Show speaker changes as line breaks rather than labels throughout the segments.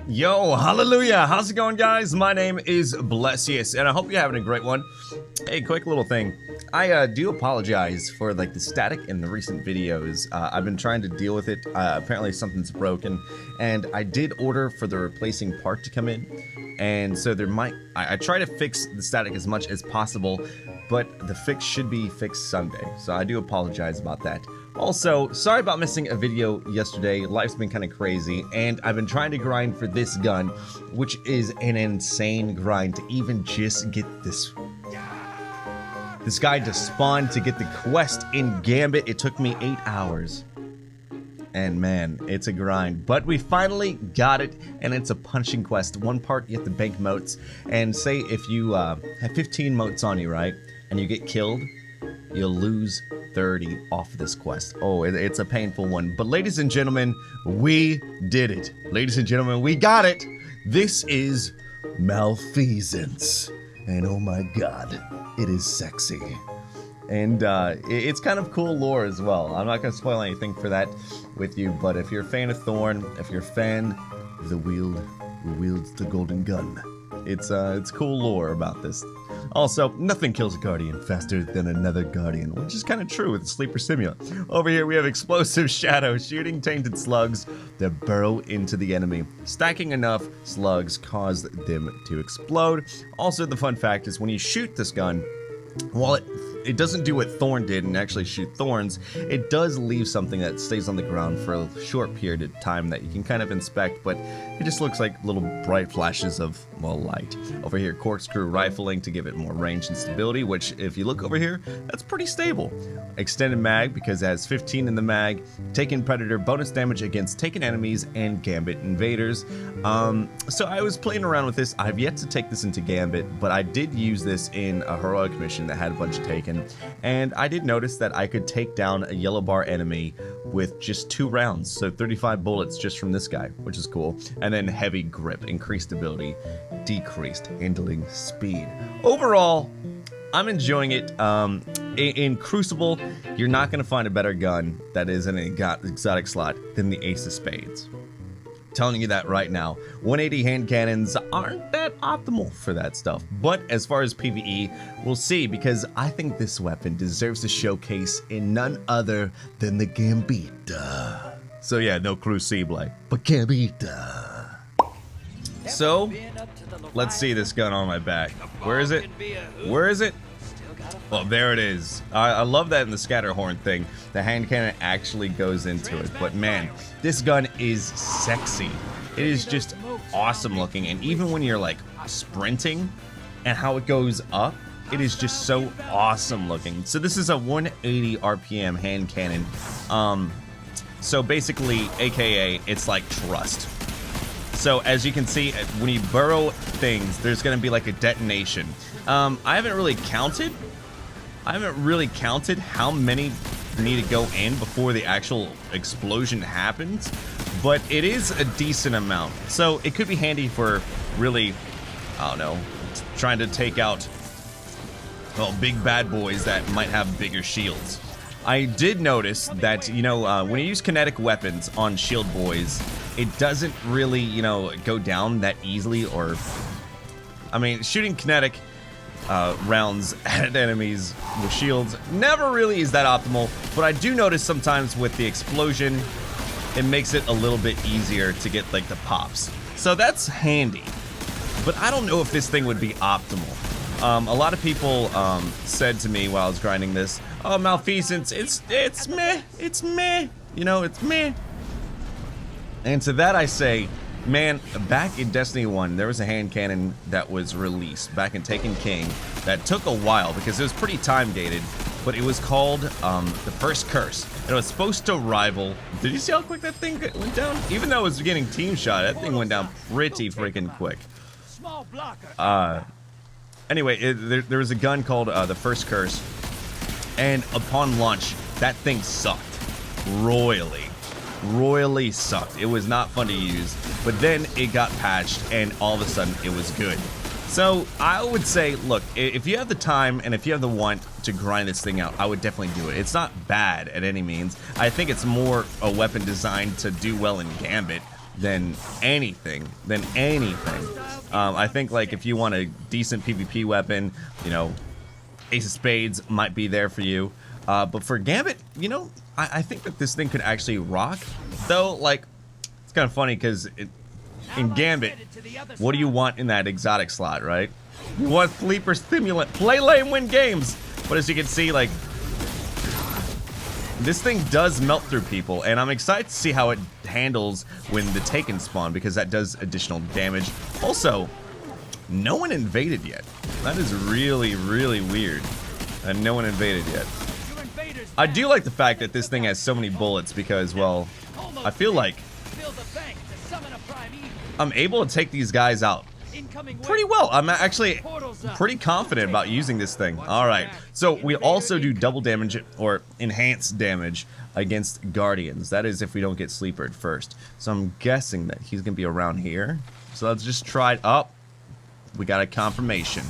Yo, hallelujah! How's it going, guys? My name is Blessious, and I hope you're having a great one. Hey, quick little thing. I do apologize for the static in the recent videos. I've been trying to deal with it. Apparently something's broken, and I did order for the replacing part to come in, and so there might. I try to fix the static as much as possible, but the fix should be fixed Sunday, so I do apologize about that. Also, sorry about missing a video yesterday. Life's been kind of crazy, and I've been trying to grind for this gun, which is an insane grind to even just get this guy to spawn, to get the quest in Gambit. It took me 8 hours. And man, it's a grind. But we finally got it, and it's a punching quest. One part, you have to bank motes, and say if you have 15 motes on you, right, and you get killed, you'll lose 30 off this quest. Oh, it's a painful one. But ladies and gentlemen, we did it. Ladies and gentlemen, we got it. This is MALFEASANCE. And oh my god, it is sexy. And it's kind of cool lore as well. I'm not going to spoil anything for that with you, but if you're a fan of Thorn, if you're a fan of the wield who wields the golden gun, it's cool lore about this. Also, nothing kills a Guardian faster than another Guardian, which is kind of true with the Sleeper Simula. Over here we have Explosive Shadow shooting tainted slugs that burrow into the enemy. Stacking enough slugs cause them to explode. Also, the fun fact is when you shoot this gun, while it doesn't do what Thorn did and actually shoot thorns, it does leave something that stays on the ground for a short period of time that you can kind of inspect, but it just looks like little bright flashes of, well, light. Over here, corkscrew rifling to give it more range and stability, which, if you look over here, that's pretty stable. Extended mag, because it has 15 in the mag. Taken Predator, bonus damage against taken enemies and Gambit invaders. So I was playing around with this. I've yet to take this into Gambit, but I did use this in a heroic mission that had a bunch of taken. And I did notice that I could take down a yellow bar enemy with just 2 rounds, so 35 bullets just from this guy, which is cool. And then heavy grip, increased ability, decreased handling speed. Overall, I'm enjoying it. In Crucible, you're not going to find a better gun that is in an exotic slot than the Ace of Spades. Telling you that right now. 180 hand cannons aren't that optimal for that stuff, but as far as PvE, we'll see, because I think this weapon deserves a showcase in none other than the Gambit. So yeah, no Crucible, but Gambit. So let's see this gun on my back. Where is it? Where is it? Well, there it is. I love that in the Scatterhorn thing. The hand cannon actually goes into it. But man, this gun is sexy. It is just awesome looking. And even when you're like sprinting and how it goes up, it is just so awesome looking. So this is a 180 RPM hand cannon. So basically, AKA, it's like Trust. So as you can see, when you burrow things, there's going to be like a detonation. I haven't really counted how many need to go in before the actual explosion happens, but it is a decent amount. So it could be handy for really, I don't know, trying to take out, well, big bad boys that might have bigger shields. I did notice that, you know, when you use kinetic weapons on shield boys, it doesn't really, you know, go down that easily, or, I mean, shooting kinetic rounds at enemies with shields never really is that optimal, but I do notice sometimes with the explosion, it makes it a little bit easier to get like the pops. So that's handy, but I don't know if this thing would be optimal. A lot of people said to me while I was grinding this, oh, Malfeasance, it's meh, you know, it's meh. And to that I say, man, back in Destiny 1, there was a hand cannon that was released back in Taken King that took a while because it was pretty time dated, but it was called the First Curse. And it was supposed to rival. Did you see how quick that thing went down? Even though it was getting team shot, that thing went down pretty freaking quick. Anyway, there was a gun called the First Curse, and upon launch, that thing sucked royally sucked. It was not fun to use, but then it got patched and all of a sudden it was good. So I would say, look, if you have the time and if you have the want to grind this thing out, I would definitely do it. It's not bad at any means. I think it's more a weapon designed to do well in Gambit than anything. I think like if you want a decent PvP weapon, you know, Ace of Spades might be there for you. But for Gambit, you know, I think that this thing could actually rock. Though, like, it's kind of funny because in Gambit, what do you want in that exotic slot, right? You want sleeper stimulant, play lane, win games. But as you can see, like, this thing does melt through people, and I'm excited to see how it handles when the Taken spawn, because that does additional damage. Also, no one invaded yet. That is really, really weird. And no one invaded yet. I do like the fact that this thing has so many bullets because, well, I feel like I'm able to take these guys out pretty well. I'm actually pretty confident about using this thing. Alright, so we also do double damage or enhanced damage against Guardians. That is if we don't get sleepered first. So I'm guessing that he's going to be around here. So let's just try it up. We got a confirmation.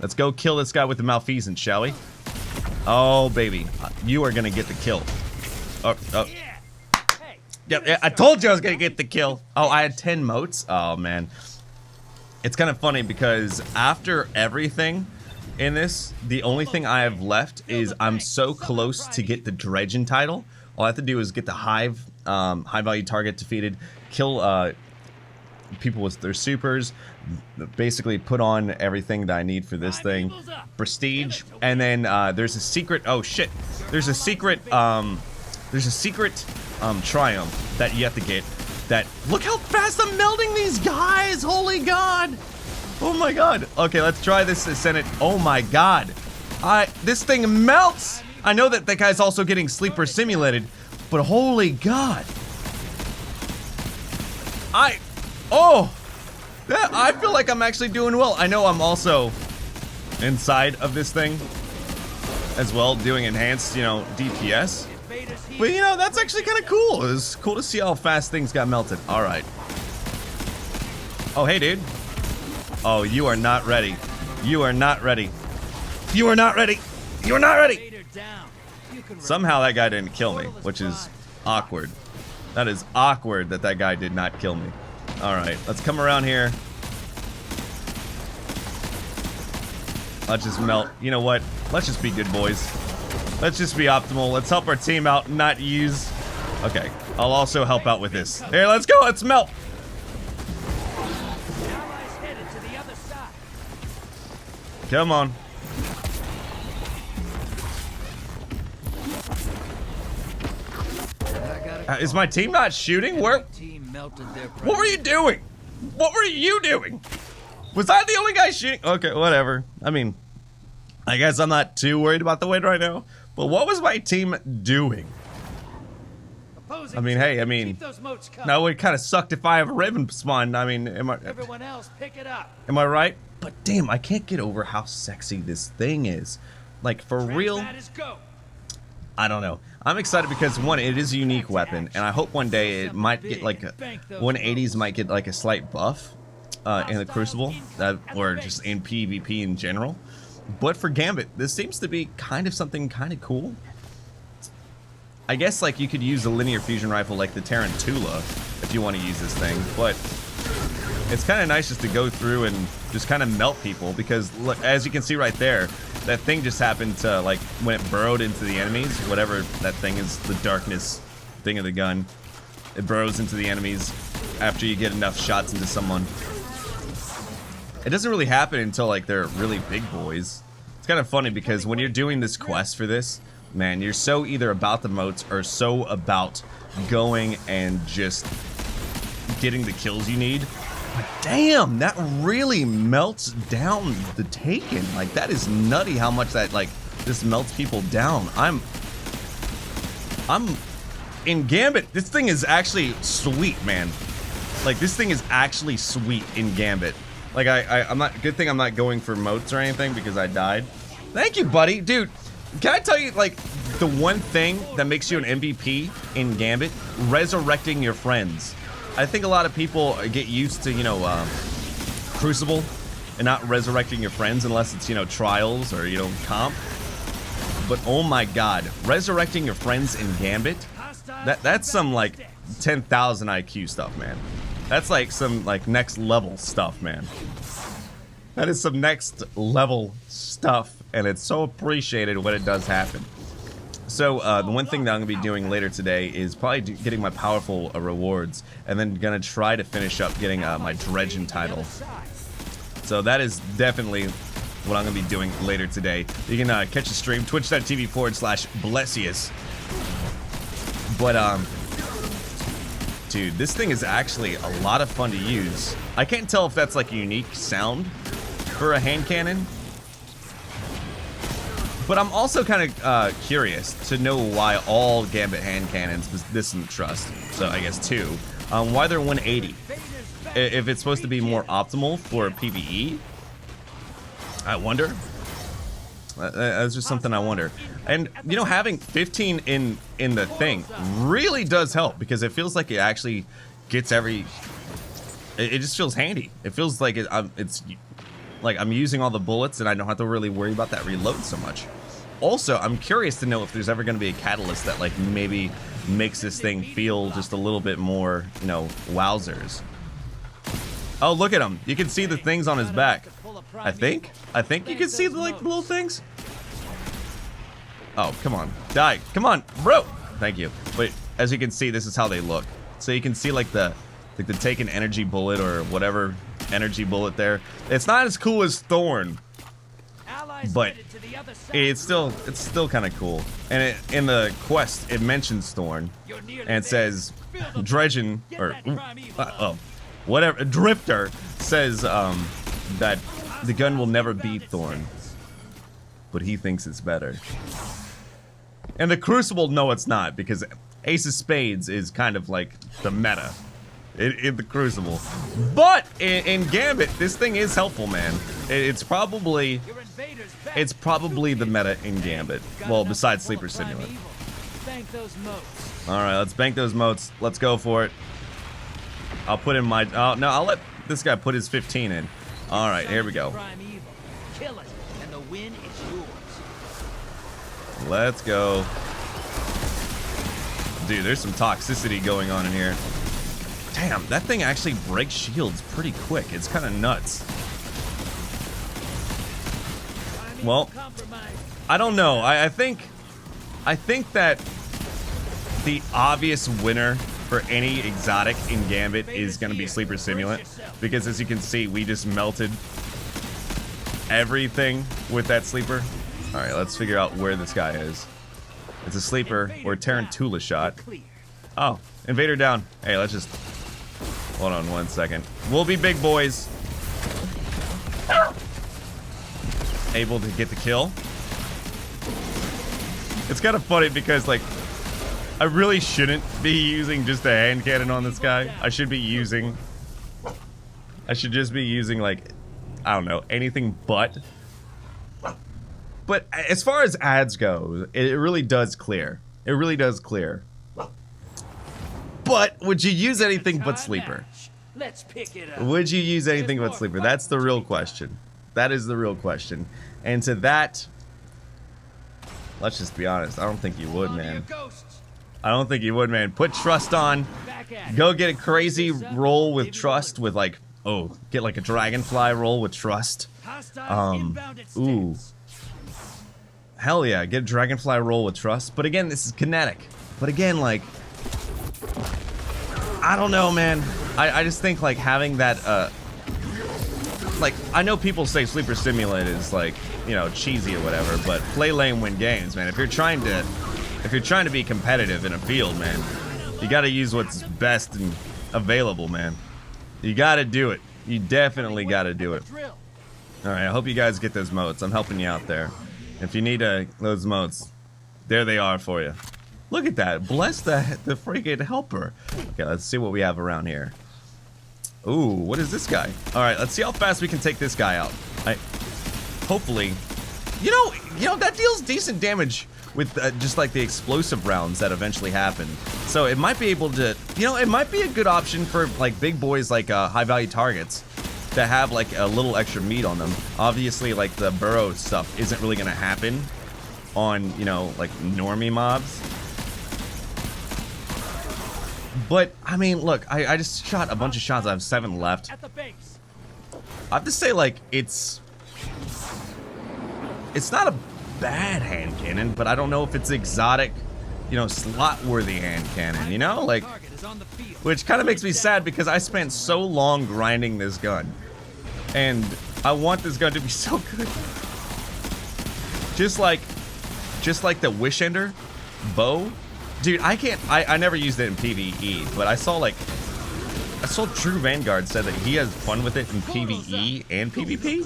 Let's go kill this guy with the Malfeasance, shall we? Oh, baby. You are going to get the kill. Oh. Yep, I told you I was going to get the kill. Oh, I had 10 motes? Oh, man. It's kind of funny because after everything in this, the only thing I have left is I'm so close to get the Dredgen title. All I have to do is get the Hive, high value target defeated, kill people with their supers, basically put on everything that I need for this thing, prestige, and then there's a secret, oh shit, there's a secret triumph that you have to get. That, look how fast I'm melting these guys, holy god, oh my god. Okay, let's try this Senate. Oh my god, this thing melts. I know that that guy's also getting sleeper simulated, but holy god, I feel like I'm actually doing well. I know I'm also inside of this thing as well, doing enhanced, you know, DPS. But, you know, that's actually kind of cool. It's cool to see how fast things got melted. All right. Oh, hey, dude. Oh, you are not ready. You are not ready. You are not ready. You are not ready. Somehow that guy didn't kill me, which is awkward. That is awkward that that guy did not kill me. All right, let's come around here. Let's just melt. You know what? Let's just be good boys. Let's just be optimal. Let's help our team out, not use. Okay, I'll also help out with this. Here, let's go. Let's melt. Come on. Is my team not shooting? Where? What were you doing? What were you doing? Was I the only guy shooting? Okay, whatever. I mean, I guess I'm not too worried about the win right now. But what was my team doing? I mean, hey, I mean, no, it kind of sucked if I have a Raven spawn. I mean, everyone else pick it up. Am I right? But damn, I can't get over how sexy this thing is. Like, for real, I don't know. I'm excited because, one, it is a unique weapon, and I hope one day it might get like a 180s might get like a slight buff in the Crucible, or just in PvP in general. But for Gambit, this seems to be kind of something kind of cool. I guess like you could use a linear fusion rifle like the Tarantula if you want to use this thing, but it's kind of nice just to go through and just kind of melt people, because look, as you can see right there, that thing just happened to, like, when it burrowed into the enemies, whatever that thing is, the darkness thing of the gun, it burrows into the enemies after you get enough shots into someone. It doesn't really happen until, like, they're really big boys. It's kind of funny because when you're doing this quest for this, man, you're so either about the moats or so about going and just getting the kills you need. But damn, that really melts down the Taken. Like, that is nutty how much that, like, this melts people down. I'm in Gambit. This thing is actually sweet, man. Like, this thing is actually sweet in Gambit. Like, I'm not, good thing I'm not going for moats or anything because I died. Thank you, buddy. Dude, can I tell you, like, the one thing that makes you an MVP in Gambit? Resurrecting your friends. I think a lot of people get used to, you know, Crucible and not resurrecting your friends unless it's, you know, trials or, you know, comp. But oh my god, resurrecting your friends in Gambit, that's some, like, 10,000 IQ stuff, man. That's like some like next level stuff, man. That is some next level stuff, and it's so appreciated when it does happen. So the one thing that I'm gonna be doing later today is probably getting my powerful rewards, and then gonna try to finish up getting my dredging title. So that is definitely what I'm gonna be doing later today. You can catch the stream, twitch.tv/Blessious. But dude, this thing is actually a lot of fun to use. I can't tell if that's like a unique sound for a hand cannon, but I'm also kind of curious to know why all Gambit hand cannons, this and Trust, so I guess two, why they're 180. If it's supposed to be more optimal for PvE, I wonder. That's just something I wonder. And you know, having 15 in the thing really does help, because it feels like it actually gets it just feels handy. It feels like it's like I'm using all the bullets and I don't have to really worry about that reload so much. Also, I'm curious to know if there's ever going to be a catalyst that like maybe makes this thing feel just a little bit more, you know, wowzers. Oh, look at him. You can see the things on his back. I think you can see the like little things. Oh, come on. Die. Come on, bro. Thank you. But as you can see, this is how they look. So you can see like the take an energy bullet or whatever energy bullet there. It's not as cool as Thorn, but it's still kind of cool. And in the quest, it mentions Thorn, and it says Dredgen or whatever. Drifter says that the gun will never beat Thorn, but he thinks it's better. And the Crucible, no, it's not, because Ace of Spades is kind of like the meta in the Crucible. But in Gambit, this thing is helpful, man. It's probably the meta in Gambit. Well, besides Sleeper Simulant. All right, let's bank those motes. Let's go for it. I'll put in my. Oh no, I'll let this guy put his 15 in. All right, here we go. Let's go. Dude, there's some toxicity going on in here. Damn, that thing actually breaks shields pretty quick. It's kind of nuts. Well, I don't know. I think that the obvious winner for any exotic in Gambit is going to be Sleeper Simulant, because as you can see, we just melted everything with that sleeper. All right, let's figure out where this guy is. It's a sleeper or a Tarantula shot. Oh, invader down. Hey, let's just hold on one second. We'll be big boys. Able to get the kill. It's kind of funny because like I really shouldn't be using just a hand cannon on this guy. I should just be using like, I don't know, anything but. But as far as ads go, it really does clear. It really does clear. But would you use anything but Sleeper?
Let's pick it up.
Would you use anything but Sleeper? That's the real question. That is the real question. And to that, let's just be honest. I don't think you would, man. I don't think you would, man. Put Trust on. Go get a crazy roll with Trust with like, oh, get like a Dragonfly roll with Trust. Ooh. Hell yeah, get a Dragonfly roll with Trust. But again, this is kinetic. But again, like, I don't know, man. I just think like having that, like, I know people say Sleeper Simulant is like, you know, cheesy or whatever, but play lane, win games, man. If you're trying to be competitive in a field, man, you gotta use what's best and available, man. You gotta do it. You definitely gotta do it. Alright, I hope you guys get those motes. I'm helping you out there. If you need those motes, there they are for you. Look at that. Bless the freaking helper. Okay, let's see what we have around here. Ooh, what is this guy? Alright, let's see how fast we can take this guy out. Hopefully, you know that deals decent damage with just like the explosive rounds that eventually happen. So it might be able to, it might be a good option for like big boys, like high value targets that have like a little extra meat on them. Obviously, like the burrow stuff isn't really gonna happen on, like normie mobs. But, I mean, look, I just shot a bunch of shots. I have 7 left. I have to say, like, it's not a bad hand cannon, but I don't know if it's exotic, you know, slot-worthy hand cannon, you know? Like, which kind of makes me sad because I spent so long grinding this gun. And I want this gun to be so good. Just like the Wish Ender bow. Dude, I never used it in PvE, but I saw True Vanguard said that he has fun with it in PvE and PvP,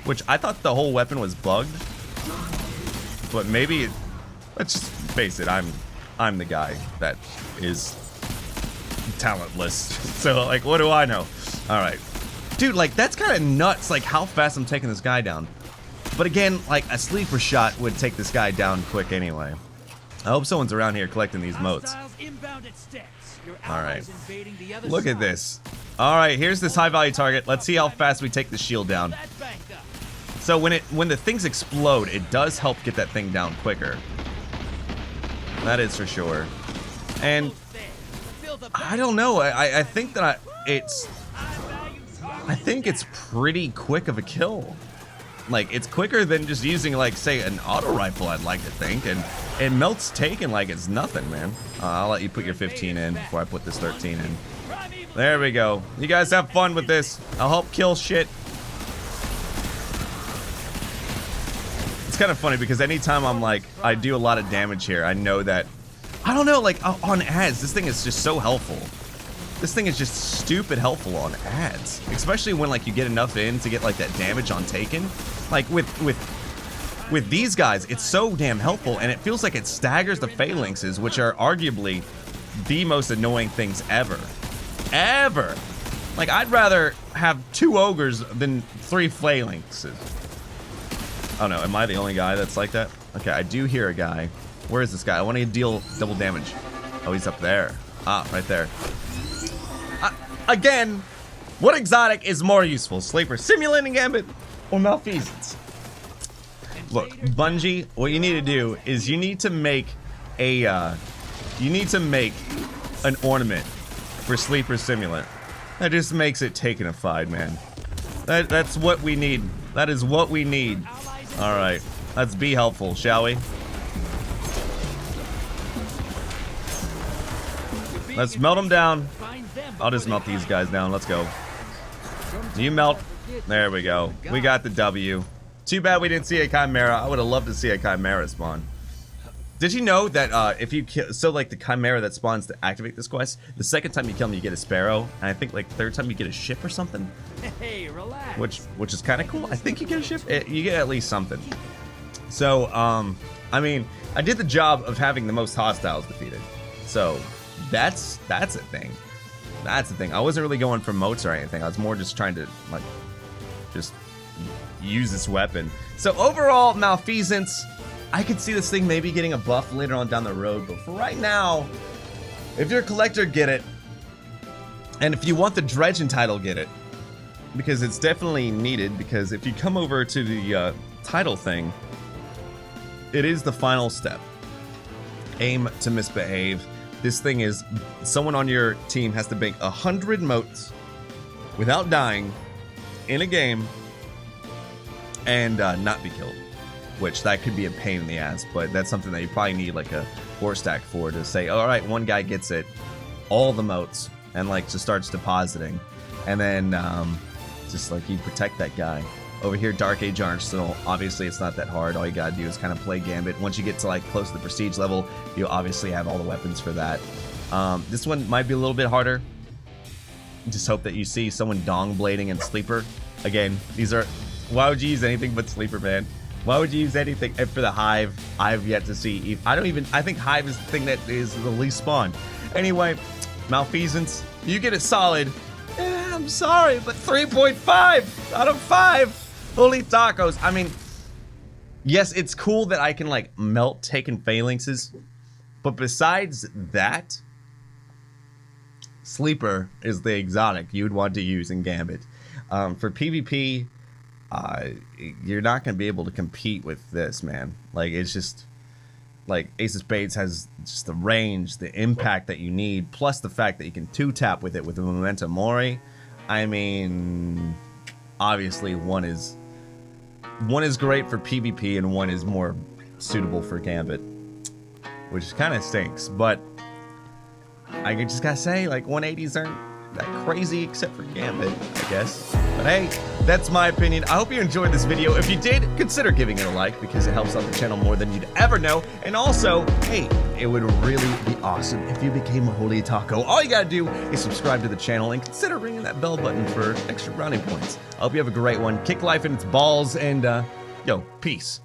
which I thought the whole weapon was bugged. But maybe, let's just face it, I'm the guy that is talentless. So, like, what do I know? Alright. Dude, like, that's kind of nuts, like, how fast I'm taking this guy down. But again, like, a sleeper shot would take this guy down quick anyway. I hope someone's around here collecting these motes. Alright. Look at this. Alright, here's this high value target. Let's see how fast we take the shield down. So when the things explode, it does help get that thing down quicker. That is for sure. And I don't know. I think that I think it's pretty quick of a kill. Like, it's quicker than just using, like, say, an auto rifle, I'd like to think, and Melt's taken like it's nothing, man. I'll let you put your 15 in before I put this 13 in. There we go. You guys have fun with this. I'll help kill shit. It's kind of funny because anytime I'm like, I do a lot of damage here, I know that, I don't know, like, on ads, this thing is just so helpful. This thing is just stupid helpful on ads, especially when, like, you get enough in to get, like, that damage on taken. Like, with these guys, it's so damn helpful, and it feels like it staggers the phalanxes, which are arguably the most annoying things ever. Ever! Like, I'd rather have 2 ogres than 3 phalanxes. Oh no, am I the only guy that's like that? Okay, I do hear a guy. Where is this guy? I want to deal double damage. Oh, he's up there. Ah, right there. Again, what exotic is more useful? Sleeper Simulating Gambit or Malfeasance? Look, Bungie, what you need to do is you need to make an ornament for Sleeper Simulant. That just makes it takenified, man. That's what we need. That is what we need. Alright, let's be helpful, shall we? Let's melt them down. I'll just melt these guys down. Let's go. You melt. There we go. We got the W. Too bad we didn't see a Chimera. I would have loved to see a Chimera spawn. Did you know that if you kill, so like the Chimera that spawns to activate this quest, the second time you kill him you get a sparrow, and I think like third time you get a ship or something.
Hey, relax.
Which is kind of cool. I think you get a ship. You get at least something. So I mean, I did the job of having the most hostiles defeated. So that's a thing. That's the thing. I wasn't really going for motes or anything. I was more just trying to, like, just use this weapon. So overall, Malfeasance, I could see this thing maybe getting a buff later on down the road. But for right now, if you're a collector, get it. And if you want the Dredgen title, get it. Because it's definitely needed. Because if you come over to the title thing, it is the final step. Aim to misbehave. This thing is, someone on your team has to bank 100 motes without dying in a game and not be killed. Which, that could be a pain in the ass, but that's something that you probably need like a 4-stack for, to say, alright, one guy gets it, all the motes, and like just starts depositing. And then just like you protect that guy. Over here, Dark Age Arsenal, obviously it's not that hard. All you gotta do is kind of play Gambit. Once you get to like close to the prestige level, you obviously have all the weapons for that. This one might be a little bit harder. Just hope that you see someone dong blading and Sleeper. Again, these are, why would you use anything but Sleeper, man? Why would you use anything? And for the Hive, I've yet to see. I think Hive is the thing that is the least spawned. Anyway, Malfeasance, you get it solid. I'm sorry, but 3.5 out of 5. Holy tacos. I mean, yes, it's cool that I can like melt taken phalanxes, but besides that, Sleeper is the exotic you'd want to use in Gambit. For PvP, you're not going to be able to compete with this, man. Like, it's just, Like, Ace of Spades has just the range, the impact that you need, plus the fact that you can 2-tap with it with the Memento Mori. I mean, obviously one is great for PvP and one is more suitable for Gambit, which kind of stinks. But I just gotta say, like, 180s aren't that crazy except for Gambit, I guess. But hey, that's my opinion. I hope you enjoyed this video. If you did, consider giving it a like because it helps out the channel more than you'd ever know. And also, hey, it would really be awesome if you became a Holy Taco. All you gotta do is subscribe to the channel and consider ringing that bell button for extra brownie points. I hope you have a great one. Kick life in its balls and, yo, peace.